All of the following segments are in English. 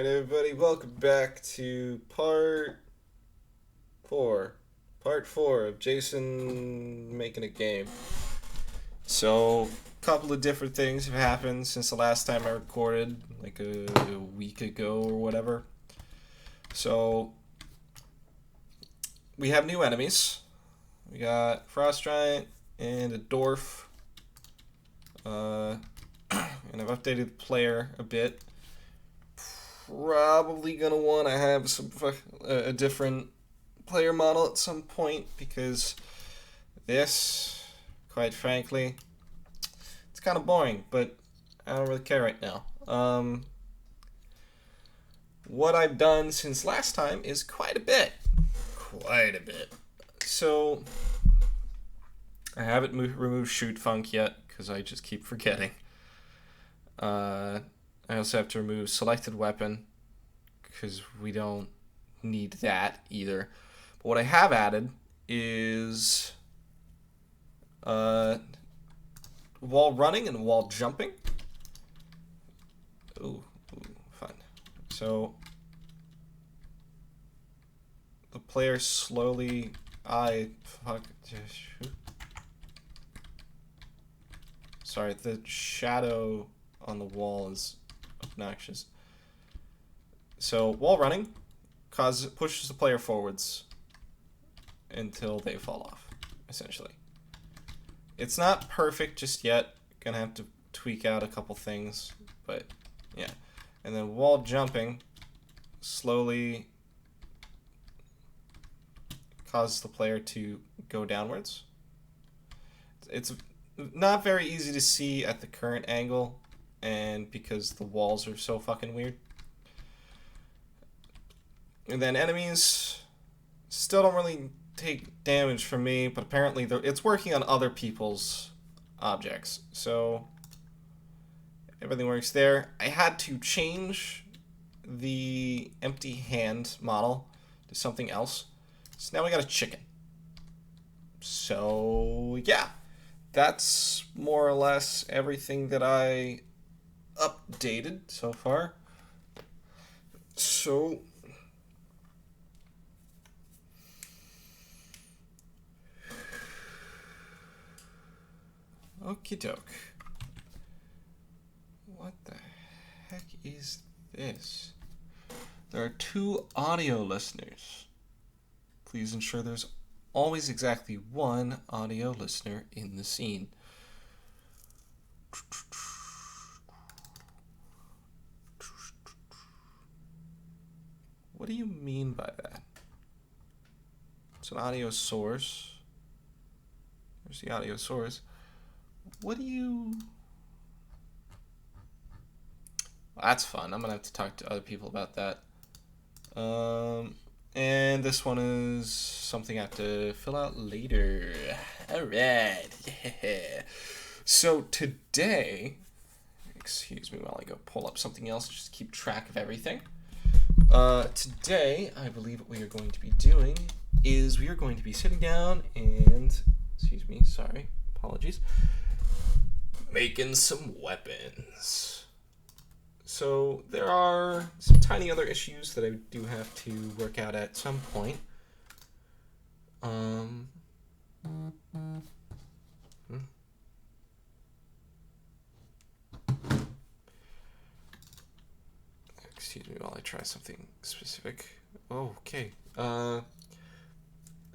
Alright, everybody, welcome back to part 4. Part 4 of Jason making a game. So, a couple of different things have happened since the last time I recorded, like a week ago or whatever. So, we have new enemies. We got Frost Giant and a Dwarf. And I've updated the player a bit. Probably gonna want to have a different player model at some point because this, quite frankly, it's kind of boring. But I don't really care right now. What I've done since last time is quite a bit. So I haven't removed Shoot Funk yet because I just keep forgetting. I also have to remove Selected Weapon because we don't need that either. But what I have added is wall running and wall jumping. Ooh, fun. So the player slowly... Sorry, the shadow on the wall is obnoxious. So wall running pushes the player forwards until they fall off, essentially. It's not perfect just yet. Gonna have to tweak out a couple things, but yeah. And then wall jumping slowly causes the player to go downwards. It's not very easy to see at the current angle, and because the walls are so fucking weird. And then enemies still don't really take damage from me, but apparently it's working on other people's objects. So everything works there. I had to change the empty hand model to something else. So now we got a chicken. So yeah, that's more or less everything that I updated so far. So okie doke. What the heck is this? There are 2 audio listeners. Please ensure there's always exactly 1 audio listener in the scene. What do you mean by that? It's an audio source. There's the audio source. What do you... Well, that's fun. I'm going to have to talk to other people about that. And this one is something I have to fill out later. Alright. Yeah. So today... Excuse me while I go pull up something else just to keep track of everything. Today, I believe what we are going to be doing is we are going to be sitting down and... Excuse me, sorry. Apologies. Making some weapons. So there are some tiny other issues that I do have to work out at some point. Excuse me while I try something specific. Oh, okay.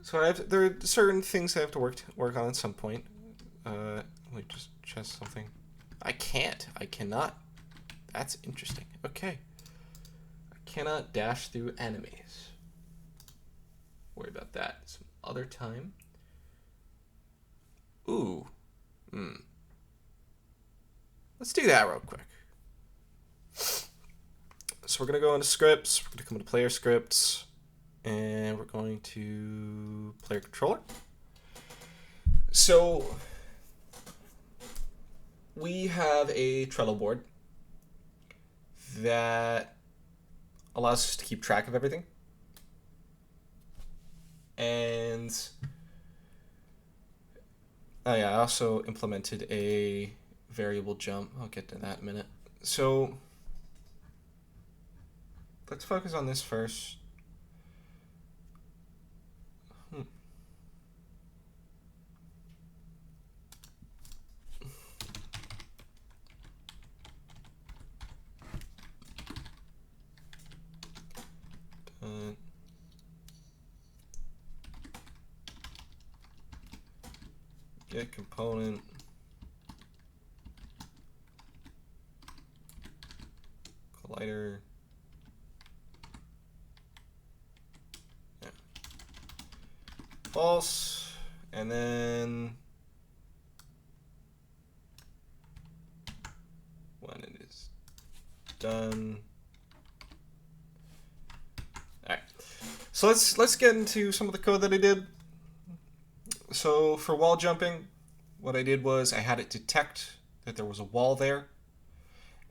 So there are certain things I have to work on at some point. Let me just chest something. I cannot. That's interesting. Okay. I cannot dash through enemies. Worry about that some other time. Ooh. Let's do that real quick. So we're going to go into scripts. We're going to come into player scripts. And we're going to player controller. So we have a Trello board that allows us to keep track of everything. And I also implemented a variable jump. I'll get to that in a minute. So let's focus on this first. Get component. Collider. Yeah. False. And then when it is done. Alright. So let's get into some of the code that I did. So for wall jumping, what I did was I had it detect that there was a wall there.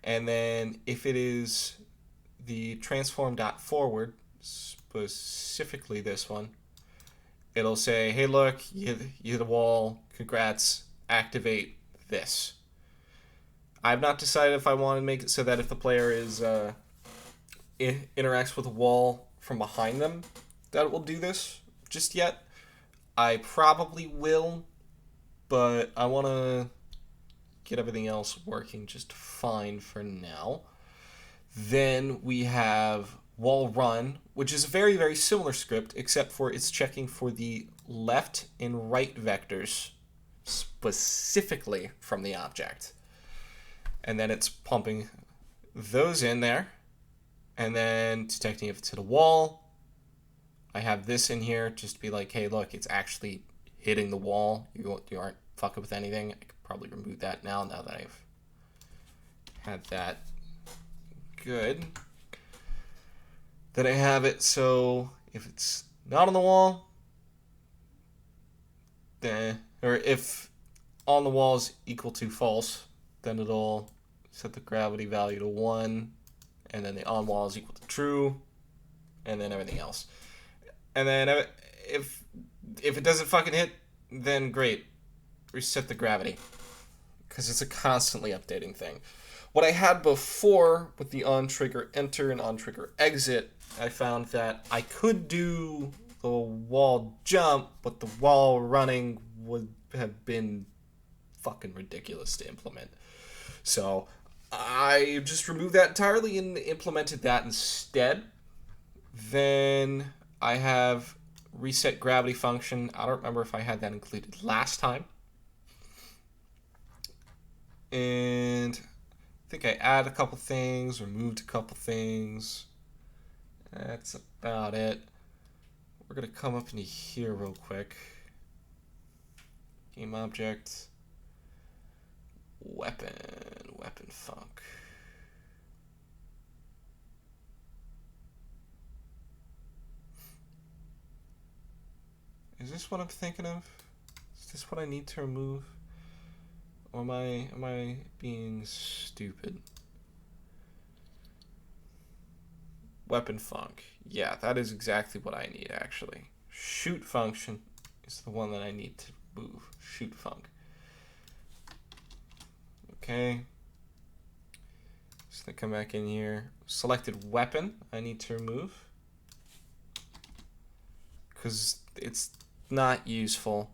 And then if it is the transform.forward, specifically this one, it'll say, hey, look, you hit a wall, congrats, activate this. I've not decided if I want to make it so that if the player is interacts with a wall from behind them, that it will do this just yet. I probably will, but I want to get everything else working just fine for now. Then we have wall run, which is a very, very similar script, except for it's checking for the left and right vectors specifically from the object. And then it's pumping those in there, and then detecting if it's hit a wall. I have this in here just to be like, hey, look, it's actually hitting the wall. You aren't fucking with anything. I could probably remove that now that I've had that. Good. Then I have it so if it's not on the wall, then, or if on the wall is equal to false, then it'll set the gravity value to 1, and then the on wall is equal to true, and then everything else. And then if it doesn't fucking hit, then great. Reset the gravity. Because it's a constantly updating thing. What I had before with the on-trigger enter and on-trigger exit, I found that I could do the wall jump, but the wall running would have been fucking ridiculous to implement. So I just removed that entirely and implemented that instead. Then I have reset gravity function. I don't remember if I had that included last time. And I think I added a couple things, removed a couple things. That's about it. We're going to come up into here real quick. Game object. Weapon func. Is this what I'm thinking of? Is this what I need to remove? Or am I being stupid? Weapon func. Yeah, that is exactly what I need actually. Shoot function is the one that I need to move. Shoot func. Okay. Just gonna come back in here. Selected weapon I need to remove. Because it's not useful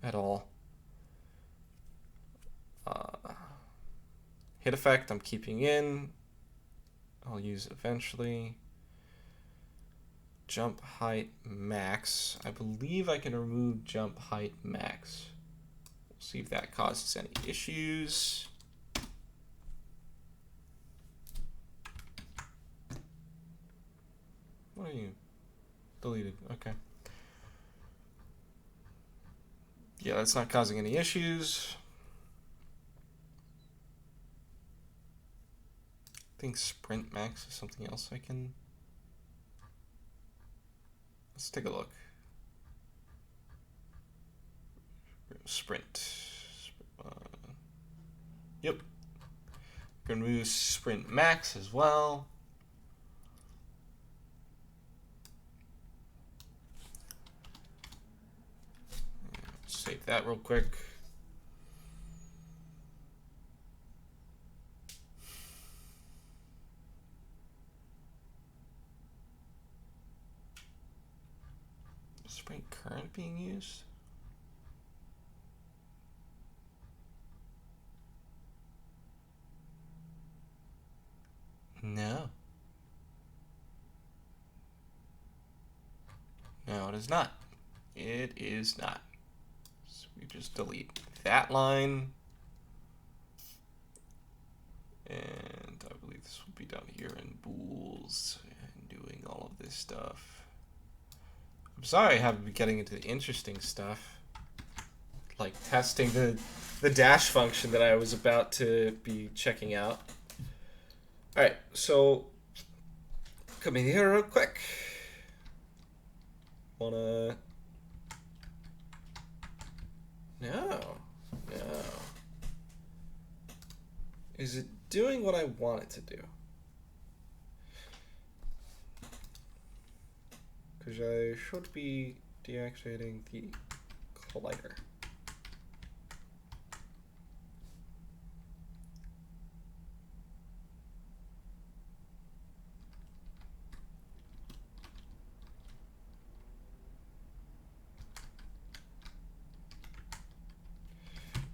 at all. Hit effect I'm keeping in. I'll use eventually. Jump height max. I believe I can remove jump height max. We'll see if that causes any issues. What are you? Deleted. Okay. Yeah, that's not causing any issues. I think sprint max is something else I can... Let's take a look. Sprint. Yep. Gonna move sprint max as well. Save that real quick. Spring current being used? No. No, it is not. It is not. So we just delete that line. And I believe this will be down here in bools and doing all of this stuff. I'm sorry I haven't been getting into the interesting stuff. Like testing the dash function that I was about to be checking out. Alright, so come in here real quick. Wanna... No. Is it doing what I want it to do? Because I should be deactivating the collider.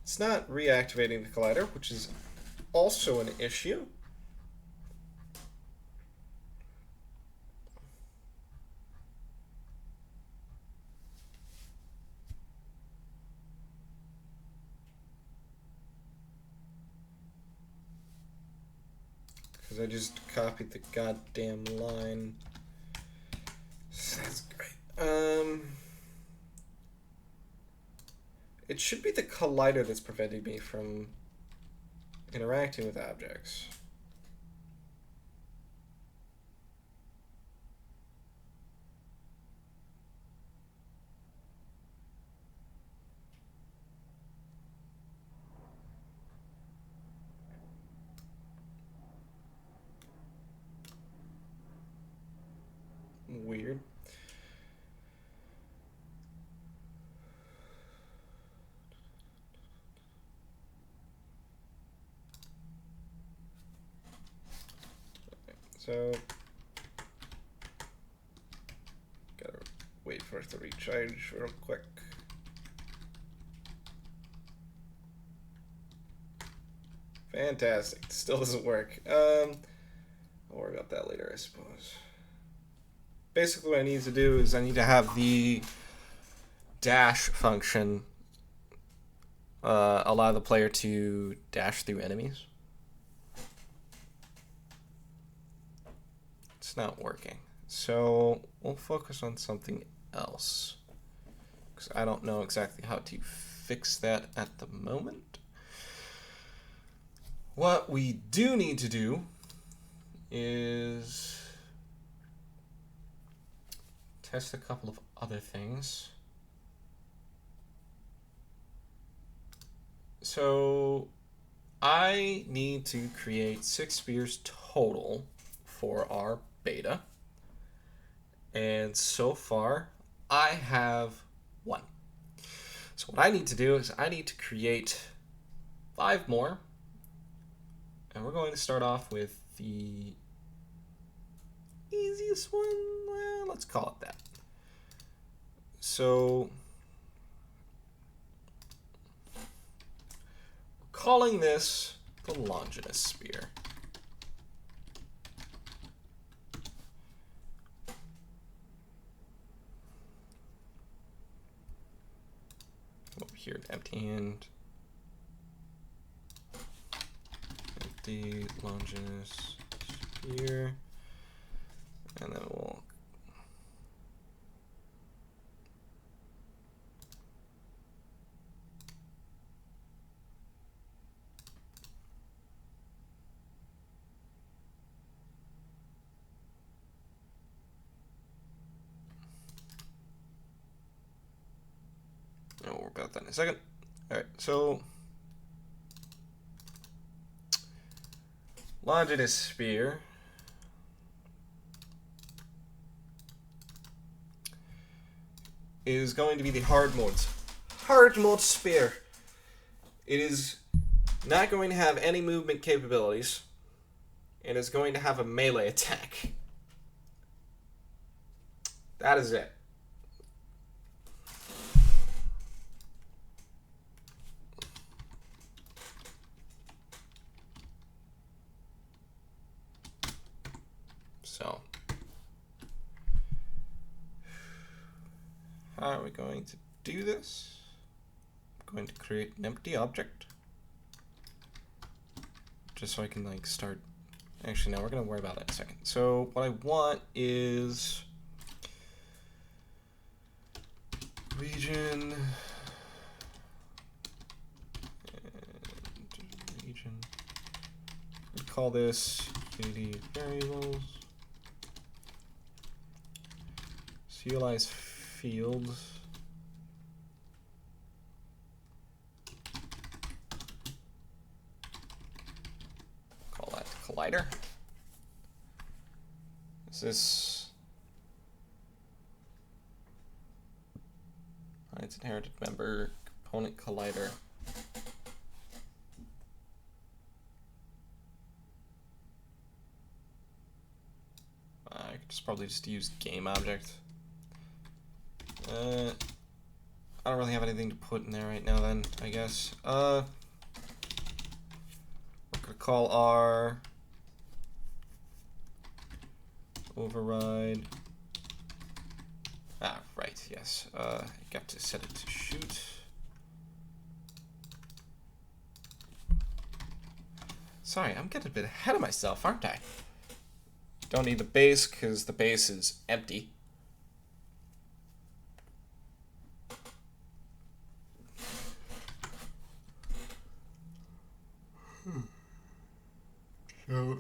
It's not reactivating the collider, which is also an issue. Because I just copied the goddamn line. That's great. It should be the collider that's preventing me from interacting with objects. Weird. So, gotta wait for it to recharge real quick. Fantastic. Still doesn't work. I'll worry about that later, I suppose. Basically what I need to do is I need to have the dash function allow the player to dash through enemies. It's not working. So we'll focus on something else, because I don't know exactly how to fix that at the moment. What we do need to do is test a couple of other things. So I need to create 6 spheres total for our beta. And so far, I have 1. So what I need to do is I need to create 5 more. And we're going to start off with the easiest one. Well, let's call it that. So we're calling this the Longinous Sphere. Over here to empty hand. Empty Longinous Sphere. And then we'll worry about that in a second. Alright, so Longinous Sphere is going to be the hard mode sphere. It is not going to have any movement capabilities. It is going to have a melee attack. That is it. So how are we going to do this? I'm going to create an empty object just so I can like start. Actually, no, we're going to worry about that in a second. So what I want is region and region. We call this unity variables. Serialize fields. Call that collider. Is this its inherited member component collider? I could probably just use game object. I don't really have anything to put in there right now then, I guess. We're gonna call our override. Ah, right, yes. I got to set it to shoot. Sorry, I'm getting a bit ahead of myself, aren't I? Don't need the base because the base is empty. So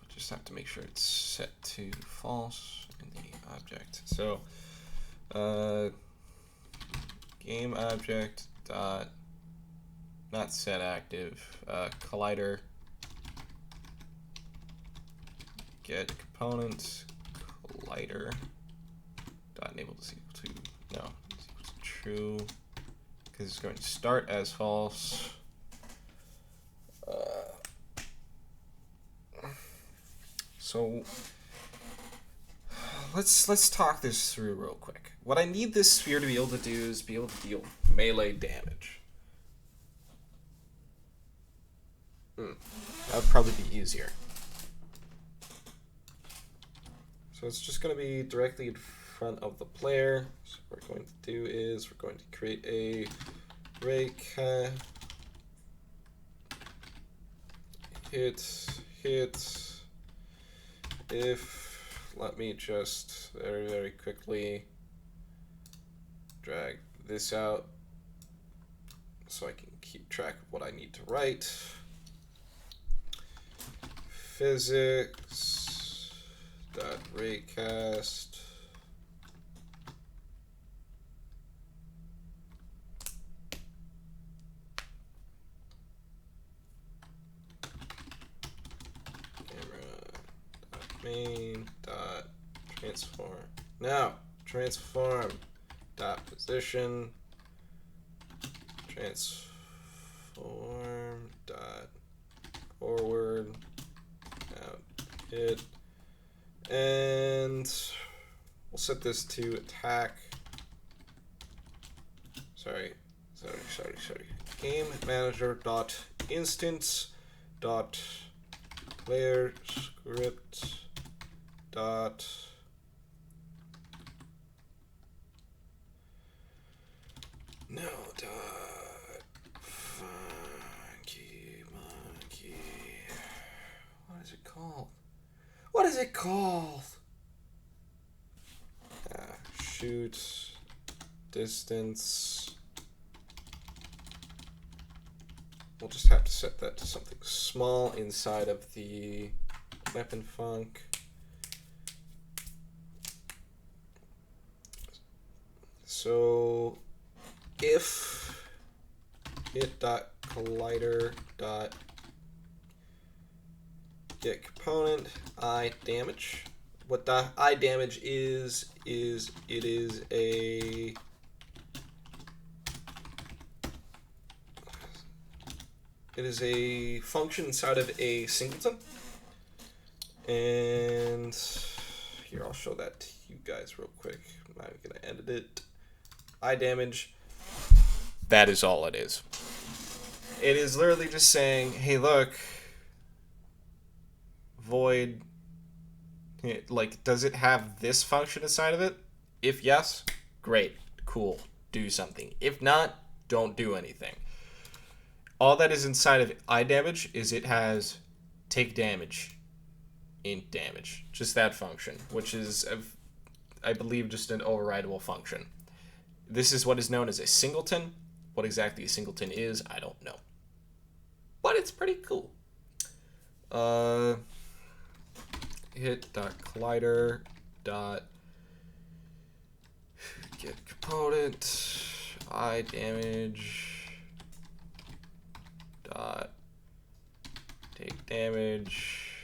just have to make sure it's set to false in the object. So game object dot not set active collider get component collider dot enabled is equal to no is equal to true because it's going to start as false. So let's talk this through real quick. What I need this sphere to be able to do is be able to deal melee damage. That would probably be easier. So it's just going to be directly in front of the player. So what we're going to do is we're going to create a rake hit if, let me just very quickly drag this out so I can keep track of what I need to write. Physics dot raycast main dot transform. Now transform dot position transform dot forward out hit, and we'll set this to attack. Sorry. Game manager dot instance dot player script dot no dot funky monkey. What is it called? What is it called? Shoot distance. We'll just have to set that to something small inside of the weapon func. So if hit dot collider dot get component I damage. What the I damage is it is a It is a function inside of a singleton. And here, I'll show that to you guys real quick. I'm not even going to edit it. I damage. That is all it is. It is literally just saying, hey, look, void, like, does it have this function inside of it? If yes, great, cool, do something. If not, don't do anything. All that is inside of I damage is it has take damage, int damage, just that function, which is, I believe, just an overrideable function. This is what is known as a singleton. What exactly a singleton is, I don't know. But it's pretty cool. Hit.collider. Get component. I damage. Dot. Take damage.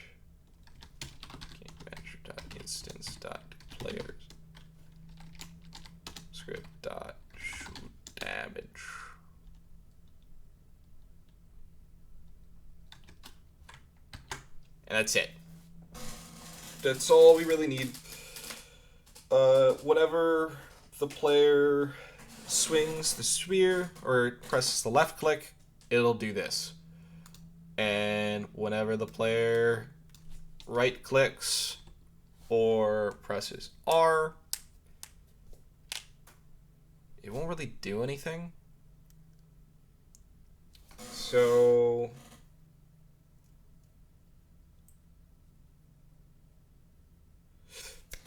Game manager. Dot instance. Dot players. Script. Dot shoot damage. And that's it. That's all we really need. Whenever the player swings the sphere or presses the left click, it'll do this. And whenever the player right clicks or presses R, it won't really do anything. So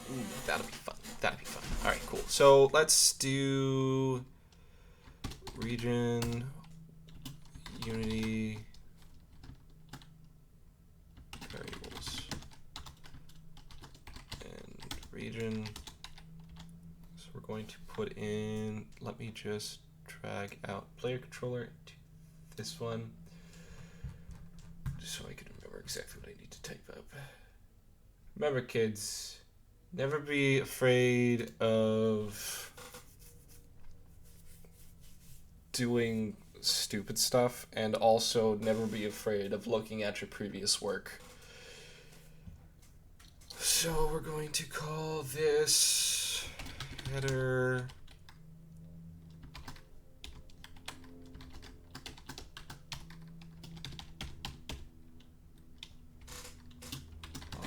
ooh, that'll be fun. That'll be fun. All right, cool. So let's do region, unity, variables, and region. So we're going to put in, let me just drag out player controller to this one, just so I can remember exactly what I need to type up. Remember, kids, never be afraid of doing stupid stuff, and also never be afraid of looking at your previous work. So we're going to call this header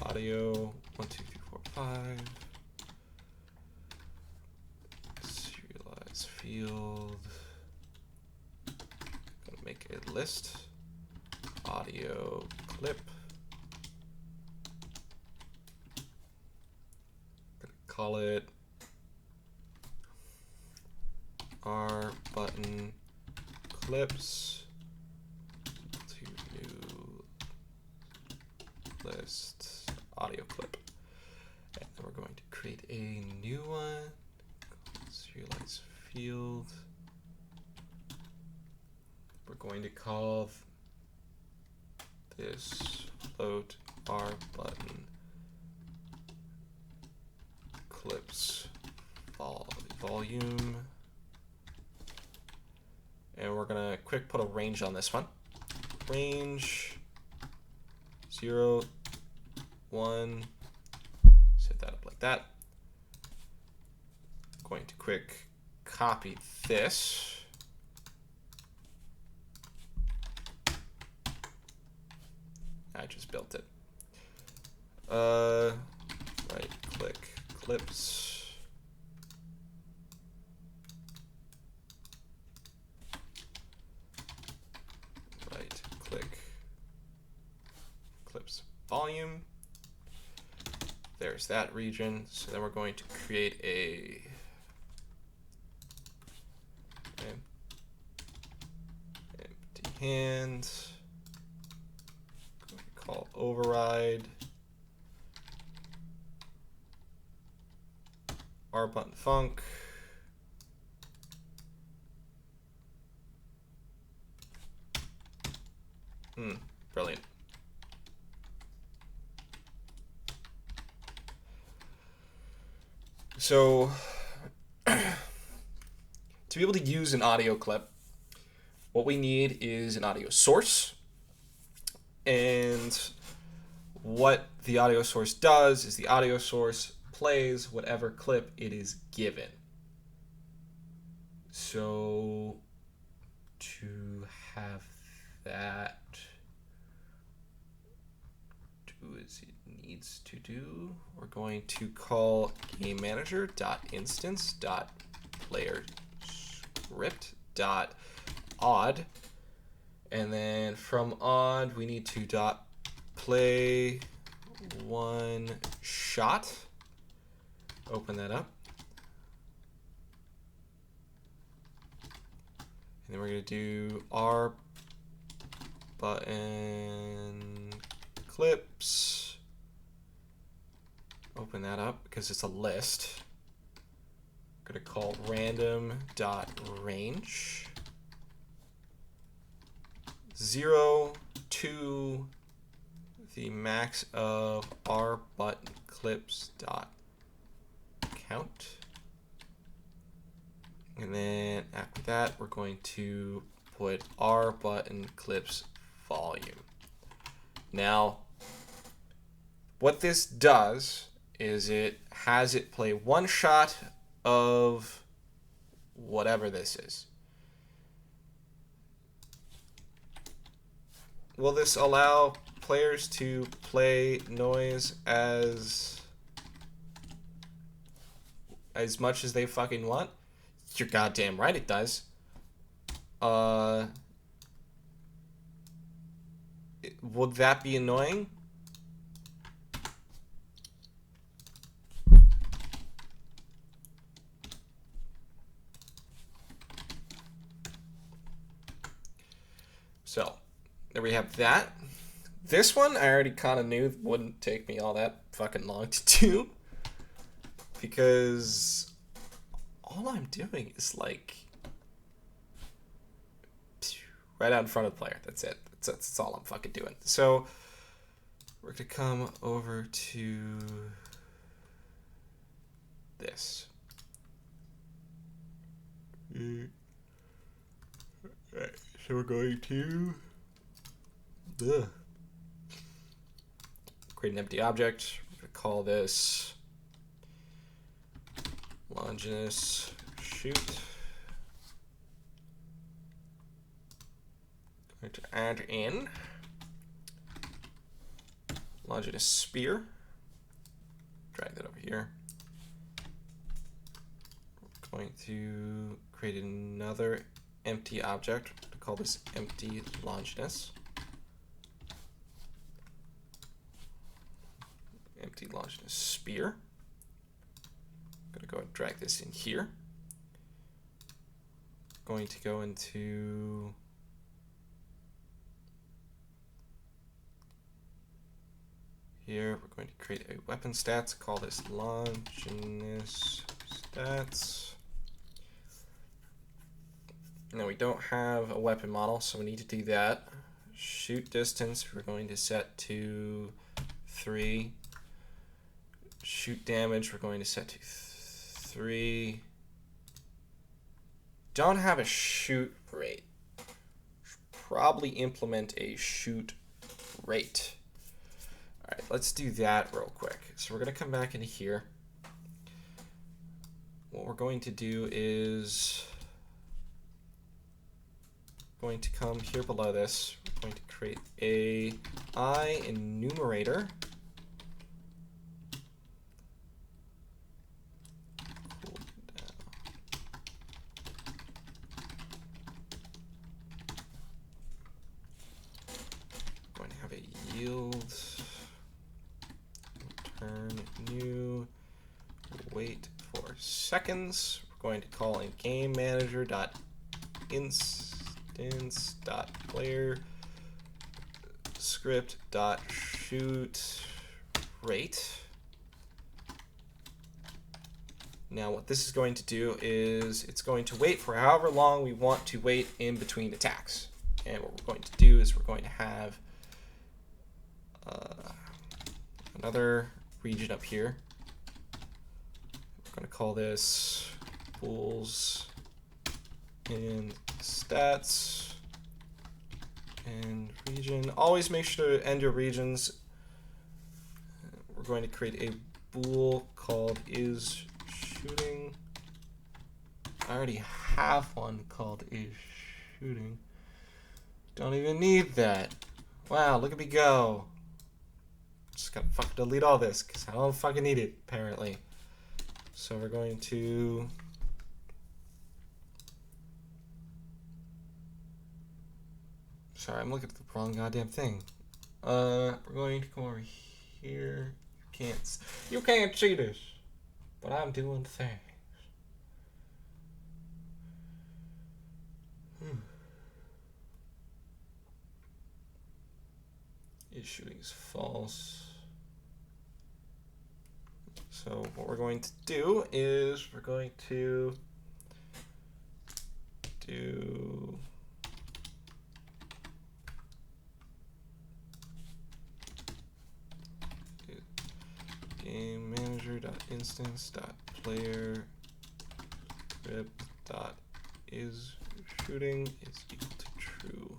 audio 1, 2, 3, 4, 5. Serialize field. Gonna make a list. Audio clip. Gonna call it R button clips to new list audio clip. And then we're going to create a new one. Serialize field. We're going to call this float R button clips volume. And we're gonna quick put a range on this one. Range 0, 1. Set that up like that. Going to quick copy this. I just built it. Right click clips. Right click clips volume. There's that region. So then we're going to create a empty hand. Call override R button func. Brilliant. So to be able to use an audio clip, what we need is an audio source. And what the audio source does is the audio source plays whatever clip it is given. So to have that do as it needs to do, we're going to call game manager dot instance dot player script dot odd, and then from odd we need to dot play one shot. Open that up. And then we're going to do R button clips. Open that up because it's a list. We're going to call random.range 0 to the max of R button clips dot count. And then after that, we're going to put R button clips volume. Now, what this does is it has it play one shot of whatever this is. Will this allow players to play noise as much as they fucking want? You're goddamn right it does. Would that be annoying? So, there we have that. This one I already kind of knew wouldn't take me all that fucking long to do, because all I'm doing is like right out in front of the player. That's it. That's all I'm fucking doing. So we're gonna come over to this. Alright, so we're going to create an empty object. We're gonna call this Longinous shoot. Going to add in Longinous spear. Drag that over here. We're going to create another empty object. We're going to call this empty Longinous. Empty Longinous spear. I'm going to go and drag this in here. Going to go into here. We're going to create a weapon stats. Call this Longinous stats. Now we don't have a weapon model, so we need to do that. Shoot distance, we're going to set to 3. Shoot damage, we're going to set to 3. Don't have a shoot rate. Should probably implement a shoot rate. All right, let's do that real quick. So we're going to come back into here. What we're going to do is going to come here below this. We're going to create a I enumerator. Going to have a yield. Return new. Wait for seconds. We're going to call in game manager dot instance dot player script dot shoot rate. Now what this is going to do is it's going to wait for however long we want to wait in between attacks. And what we're going to do is we're going to have another region up here. We're going to call this pools in stats. End region. Always make sure to end your regions. We're going to create a bool called is shooting. I already have one called is shooting. Don't even need that. Wow, look at me go. Just gotta fucking delete all this because I don't fucking need it, apparently. So we're going to sorry, I'm looking at the wrong goddamn thing. We're going to come over here. You can't see this, but I'm doing things. Is shooting is false. So what we're going to do is we're going to do game manager.instance.player script.is shooting is equal to true.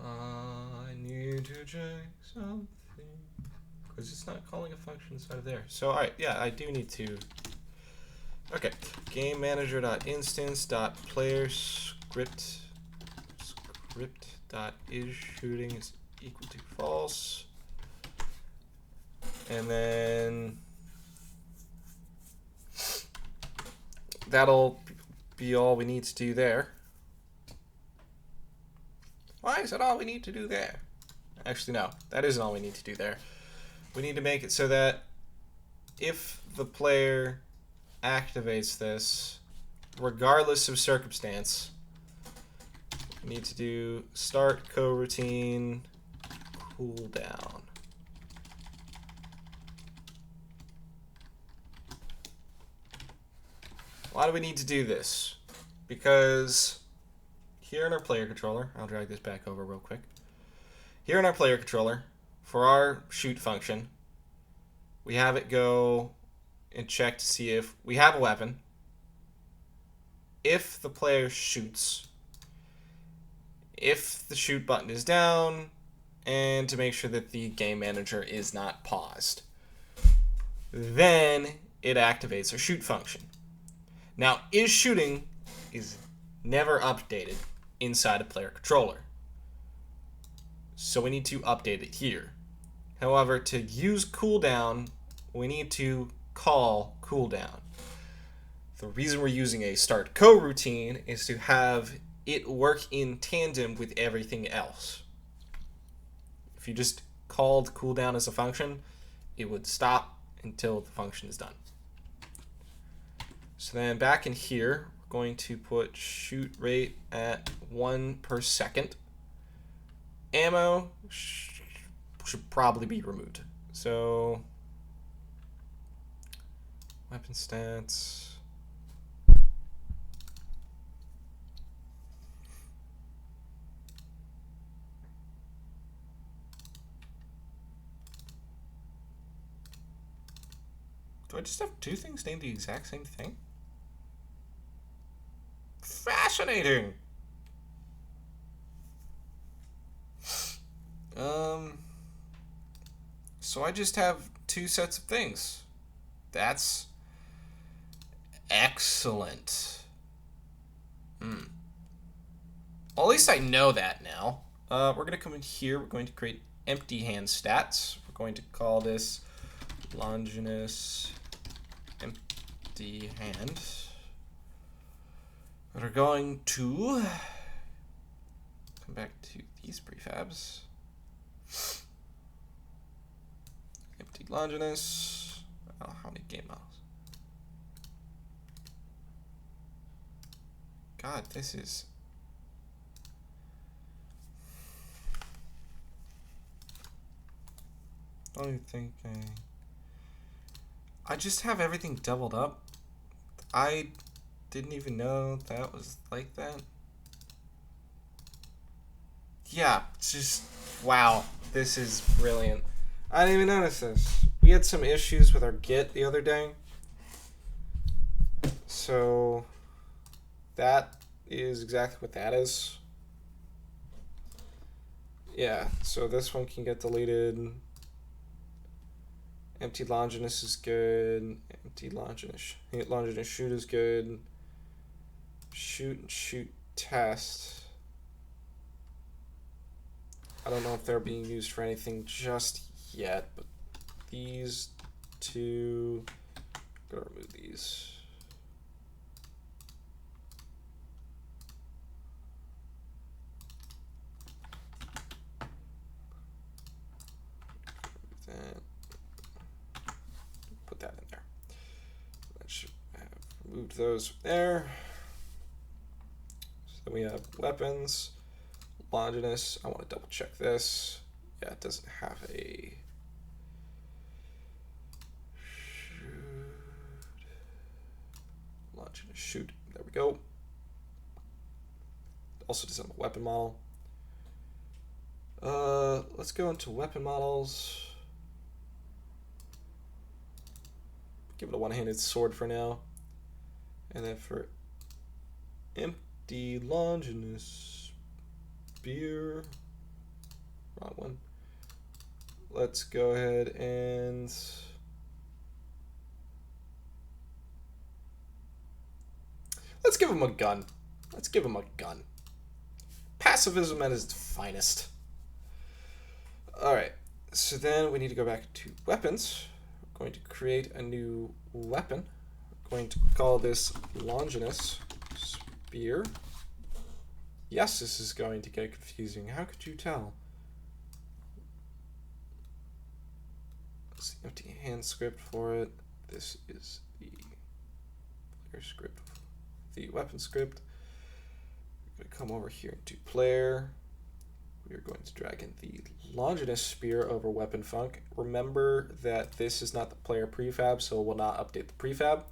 I need to check something because it's not calling a function inside of there. So alright, yeah, I do need to. Okay, game manager.instance.player script.is shooting is equal to false. And then that'll be all we need to do there. Why is that all we need to do there? Actually, no, that isn't all we need to do there. We need to make it so that if the player activates this, regardless of circumstance, we need to do start coroutine cooldown. Why do we need to do this? Because here in our player controller, I'll drag this back over real quick. Here in our player controller, for our shoot function, we have it go and check to see if we have a weapon, if the player shoots, if the shoot button is down, and to make sure that the game manager is not paused. Then it activates our shoot function. Now, is shooting is never updated inside a player controller. So we need to update it here. However, to use cooldown, we need to call cooldown. The reason we're using a start coroutine is to have it work in tandem with everything else. If you just called cooldown as a function, it would stop until the function is done. So then back in here, we're going to put shoot rate at 1 per second. Ammo should probably be removed. So weapon stats. Do I just have two things named the exact same thing? Fascinating. So I just have two sets of things. That's excellent. Well, at least I know that now. We're going to come in here. We're going to create empty hand stats. We're going to call this Longinous empty hand. We're going to come back to these prefabs. Empty Longinous. Oh, how many game models? God, this is... Don't even think I just have everything doubled up. I didn't even know that was like that. Yeah, it's just wow. This is brilliant. I didn't even notice this. We had some issues with our Git the other day. So that is exactly what that is. Yeah, so this one can get deleted. Empty Longinous is good. Empty Longinous. Longinous shoot is good. Shoot and shoot test. I don't know if they're being used for anything just yet, but these two, I'm gonna remove these. Put that in there. That should have removed those there. So then we have weapons, Longinous. I want to double check this. Yeah, it doesn't have a Longinous shoot. There we go. Also doesn't have a weapon model. Let's go into weapon models. Give it a one-handed sword for now. And then for empty Longinous spear, wrong one. Let's go ahead and let's give him a gun. Let's give him a gun. Pacifism at its finest. Alright, so then we need to go back to weapons. We're going to create a new weapon. We're going to call this Longinous Spear. Yes, this is going to get confusing. How could you tell? That's the empty hand script for it. This is the player script, the weapon script. We're going to come over here to player. We are going to drag in the Longinous Spear over weapon func. Remember that this is not the player prefab, so we'll not update the prefab.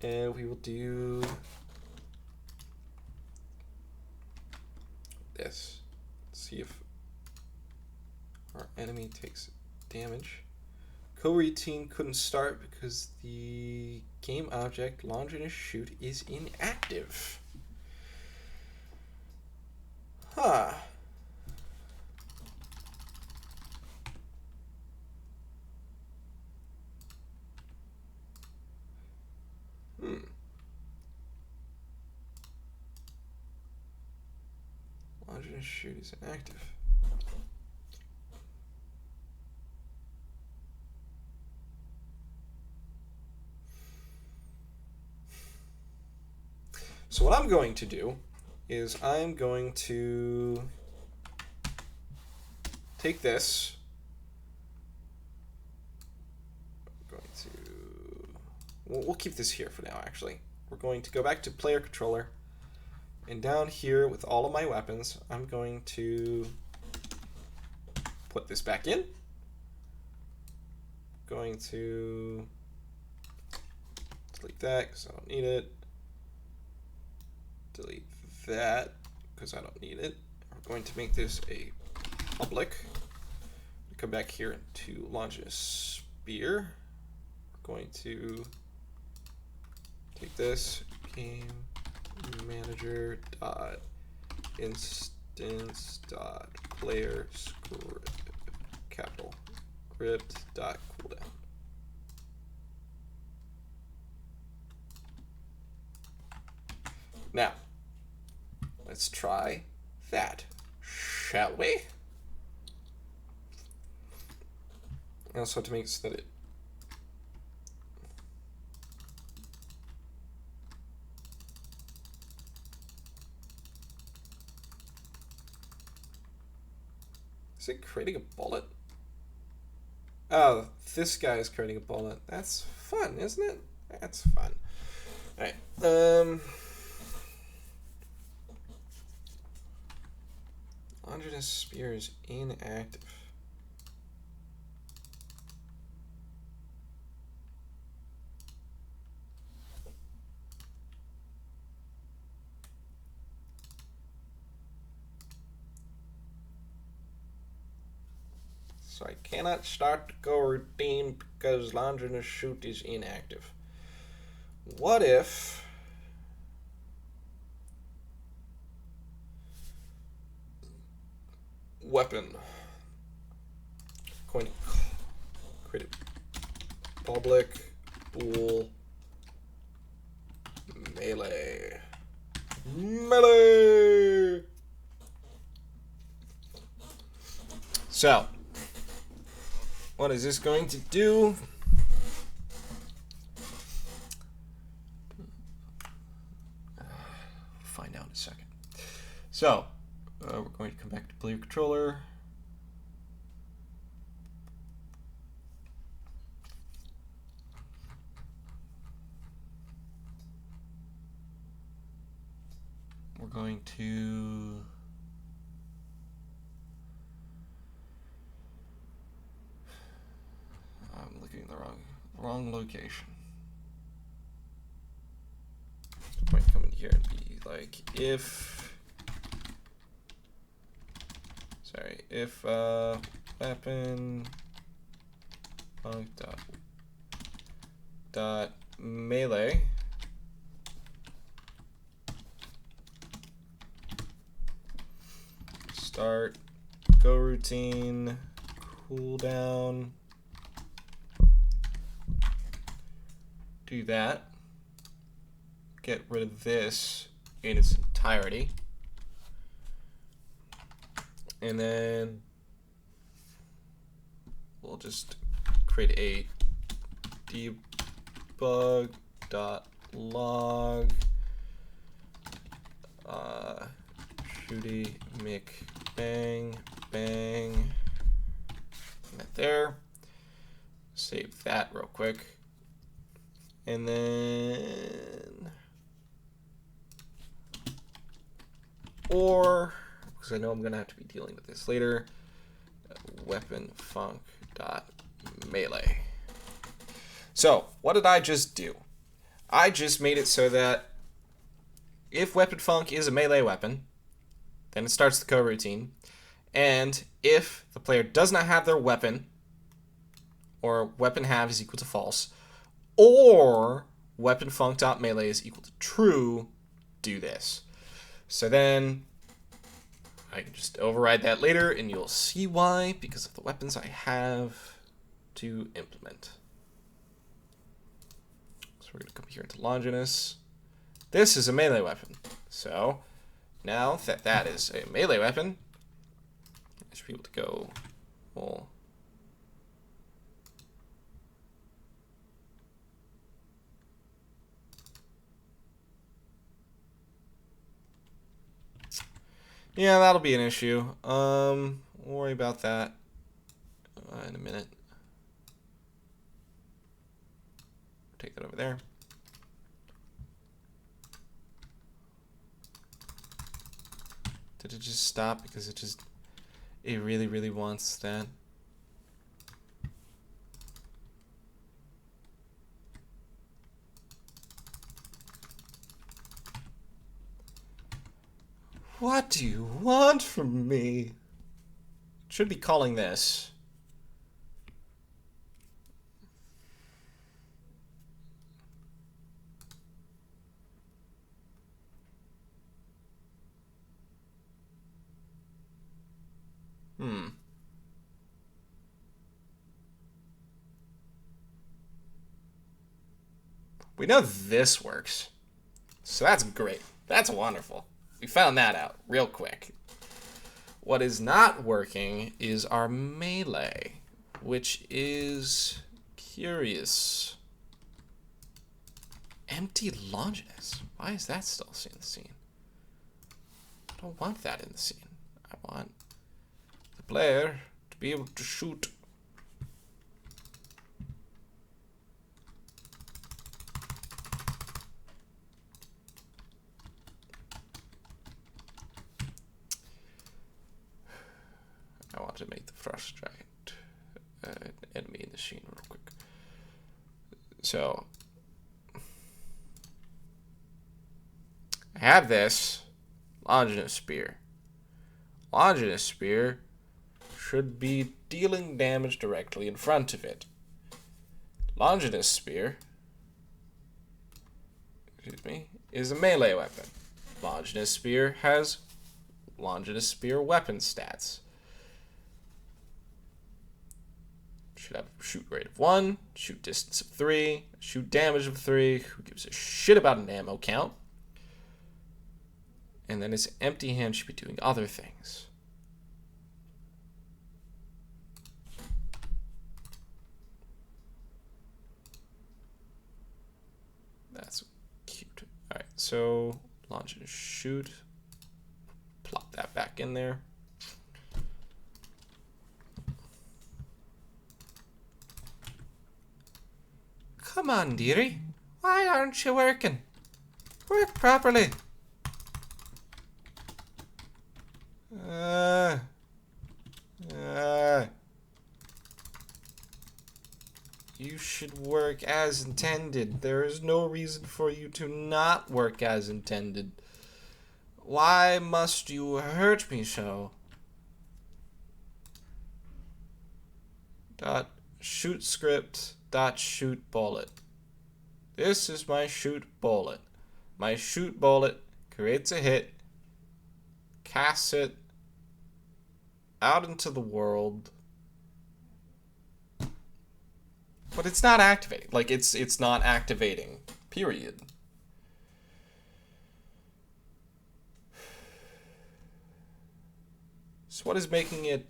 And we will do this. Let's see if our enemy takes damage. Coroutine couldn't start because the game object Longinous shoot is inactive. Huh. Longinous shoot is inactive. So what I'm going to do is I'm going to take this. I'm going to, we'll keep this here for now, actually. We're going to go back to player controller. And down here with all of my weapons, I'm going to put this back in. Going to delete that because I don't need it. Delete that because I don't need it. We're going to make this a public. Come back here into Longinous Spear. We're going to take this game manager dot instance dot player script capital script dot cooldown. Now let's try that, shall we? I also have to make it so that it is it creating a bullet? Oh, this guy is creating a bullet. That's fun, isn't it? That's fun. Alright. Longinous Spear is inactive. So I cannot start the go routine because Longinous Shoot is inactive. What if... Weapon. Going to create a public bool melee. Melee! So, what is this going to do? Find out in a second. So, we're going to come back to player controller. We're going to... I'm looking at the wrong location. Might come in here and be like if weapon func dot melee start go routine cooldown, do that, get rid of this in its entirety, and then we'll just create a debug.log shooty mick bang bang. That there. Save that real quick. And then, or, because I know I'm going to have to be dealing with this later, weapon func dot melee. So, what did I just do? I just made it so that if weapon func is a melee weapon, then it starts the coroutine. And if the player does not have their weapon, or weapon have is equal to false, or weapon func.melee is equal to true, do this. So then I can just override that later, and you'll see why, because of the weapons I have to implement. So we're going to come here into Longinous. This is a melee weapon. So now that that is a melee weapon, I should be able to go, well, yeah, that'll be an issue. We'll worry about that in a minute. Take that over there. Did it just stop because it really, really wants that? What do you want from me? Should be calling this. We know this works. So that's great. That's wonderful. We found that out real quick. What is not working is our melee, which is curious. Empty Longinous. Why is that still in the scene? I don't want that in the scene. I want the player to be able to shoot. I want to make the frost giant an enemy in the scene real quick. So I have this Longinous spear. Longinous spear should be dealing damage directly in front of it. Longinous Spear, excuse me, is a melee weapon. Longinous Spear has Longinous Spear weapon stats. Should have a shoot rate of 1, shoot distance of 3, shoot damage of 3. Who gives a shit about an ammo count? And then his empty hand should be doing other things. That's cute. Alright, so Longinous shoot. Plop that back in there. Come on, dearie. Why aren't you working? Work properly. You should work as intended. There is no reason for you to not work as intended. Why must you hurt me so? Dot shoot script dot shoot bullet. This is my shoot bullet. My shoot bullet creates a hit, casts it out into the world, but it's not activating. Like it's not activating. Period. So what is making it?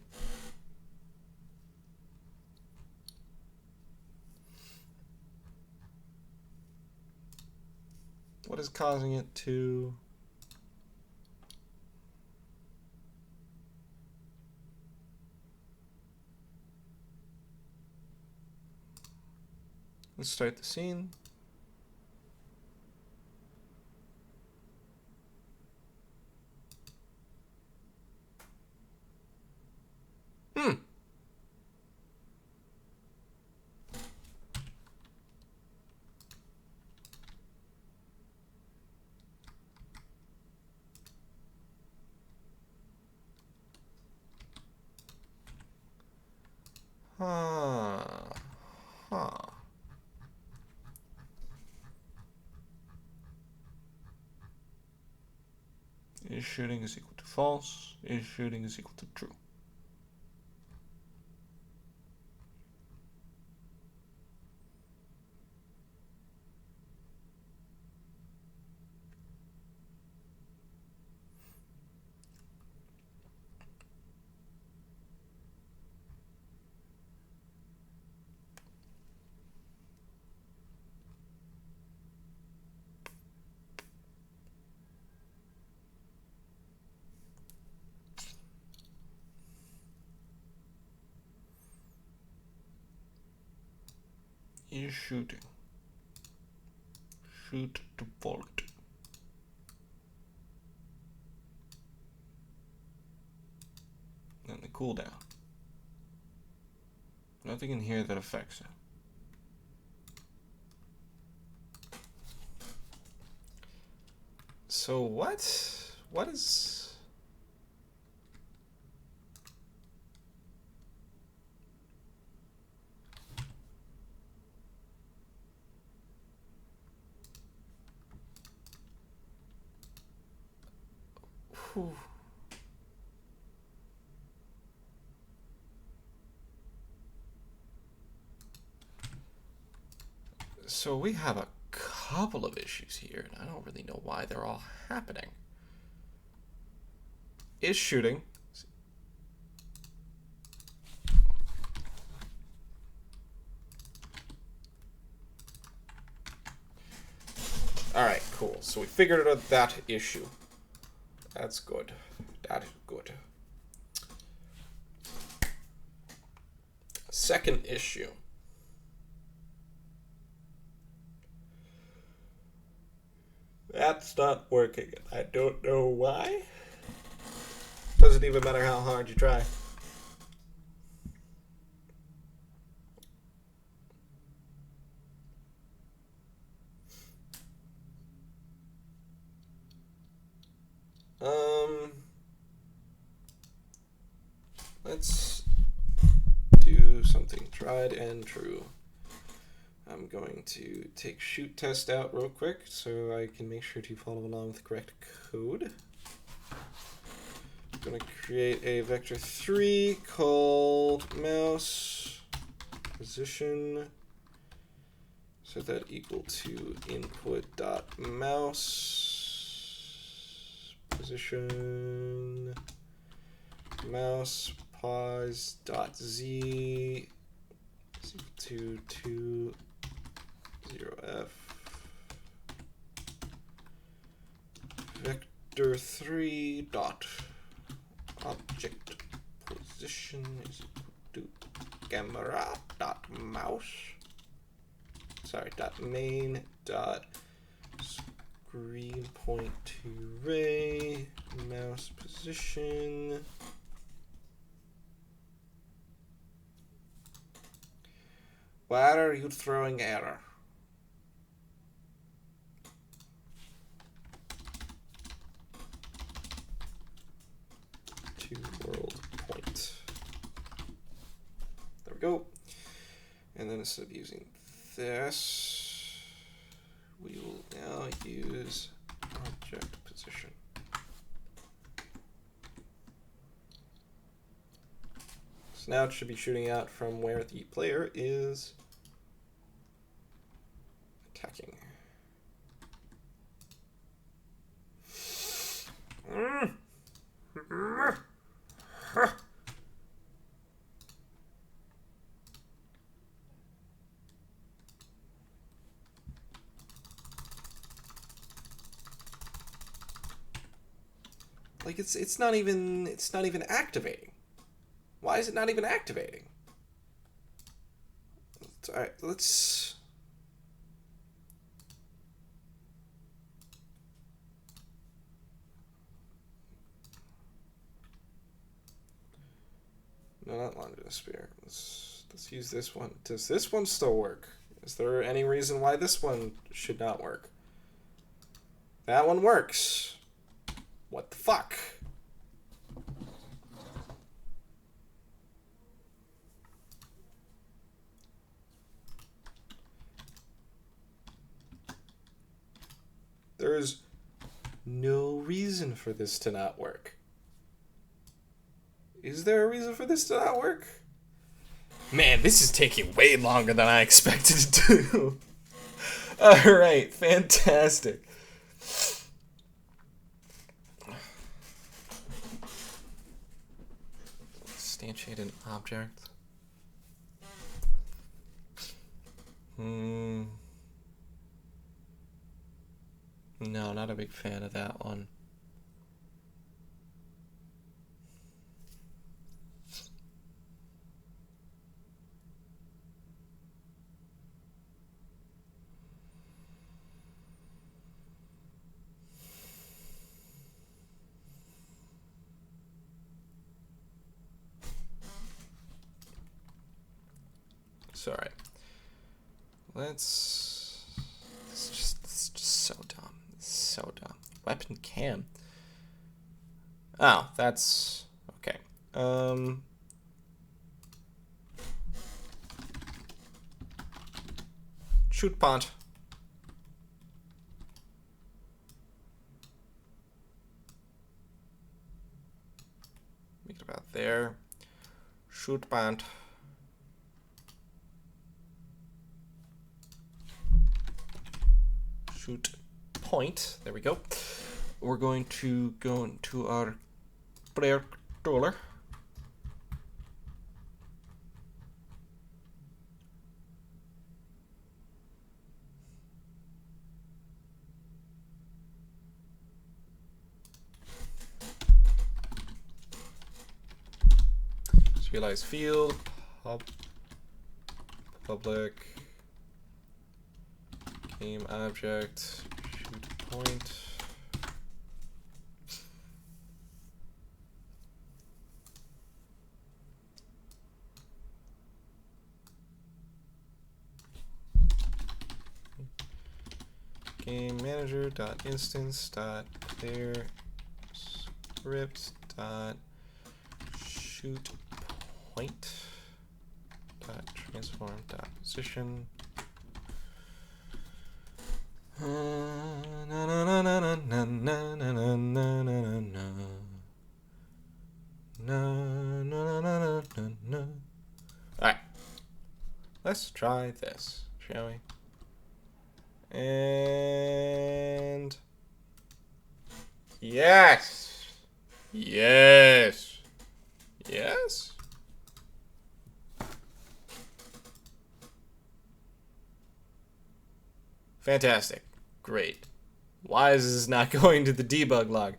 What is causing it to? Let's start the scene. Is shooting is equal to false. Is shooting is equal to true. Is shooting. Shoot to bullet. And the cooldown. Nothing in here that affects it. So what? What is? Whew. So we have a couple of issues here, and I don't really know why they're all happening. Is shooting. Alright, cool. So we figured out that issue. That's good. That is good. Second issue. That's not working. I don't know why. Doesn't even matter how hard you try. Let's tried and true. I'm going to take shoot test out real quick so I can make sure to follow along with the correct code. I'm going to create a vector 3 called mouse position. Set that equal to input dot mouse position mouse pause dot z is equal to 20f vector 3 dot object position is equal to camera dot mouse. Sorry, dot main dot screen point to ray mouse position. Why are you throwing error? To world point. There we go. And then instead of using this, we will now use object position. So now it should be shooting out from where the player is attacking. Like it's not even activating. Why is it not even activating? All right, let's. No, not Longinous Spear. Let's use this one. Does this one still work? Is there any reason why this one should not work? That one works. What the fuck? There's no reason for this to not work. Is there a reason for this to not work? Man, this is taking way longer than I expected it to. Alright, fantastic. Instantiate an object. No, not a big fan of that one. Sorry. Let's. It's just so dumb. It's so dumb. Weapon cam. Oh, that's okay. Shoot pont. Make it about there. Shoot pont. Shoot point. There we go. We're going to go into our player controller. Realize field, public, game object, shoot point. Game manager dot instance dot player script dot shoot point dot transform dot position. Alright. Let's try this, shall we? And yes. Yes. Yes. Fantastic. Great. Why is this not going to the debug log?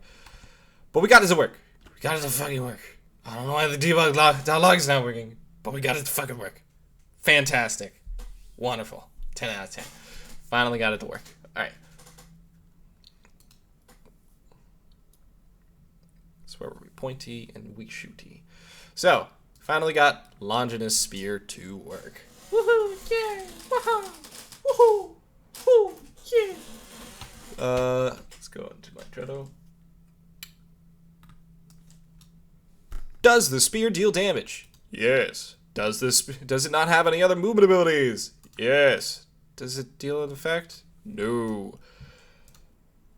But we got it to work. We got it to fucking work. I don't know why the debug log is not working, but we got it to fucking work. Fantastic. Wonderful. 10 out of 10. Finally got it to work. Alright. That's where we're pointy and we shooty. So, finally got Longinous Spear to work. Woohoo! Yeah! Woohoo! Woohoo! Woo! Yeah! Let's go into my Trello. Does the spear deal damage? Yes. Does it not have any other movement abilities? Yes. Does it deal an effect? No.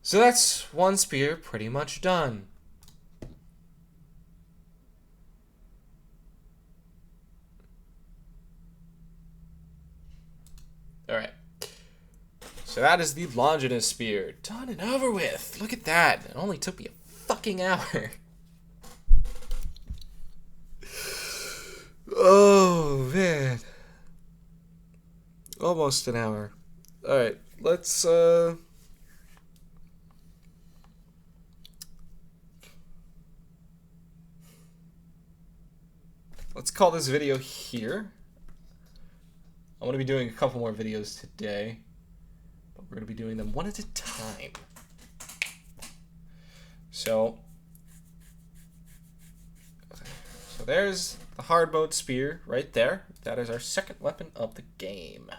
So that's one spear pretty much done. Alright. So that is the Longinous Spear. Done and over with. Look at that. It only took me a fucking hour. Oh, man. Almost an hour. Alright, let's call this video here. I'm going to be doing a couple more videos today, but we're going to be doing them one at a time. So there's the hard mode spear right there. That is our second weapon of the game.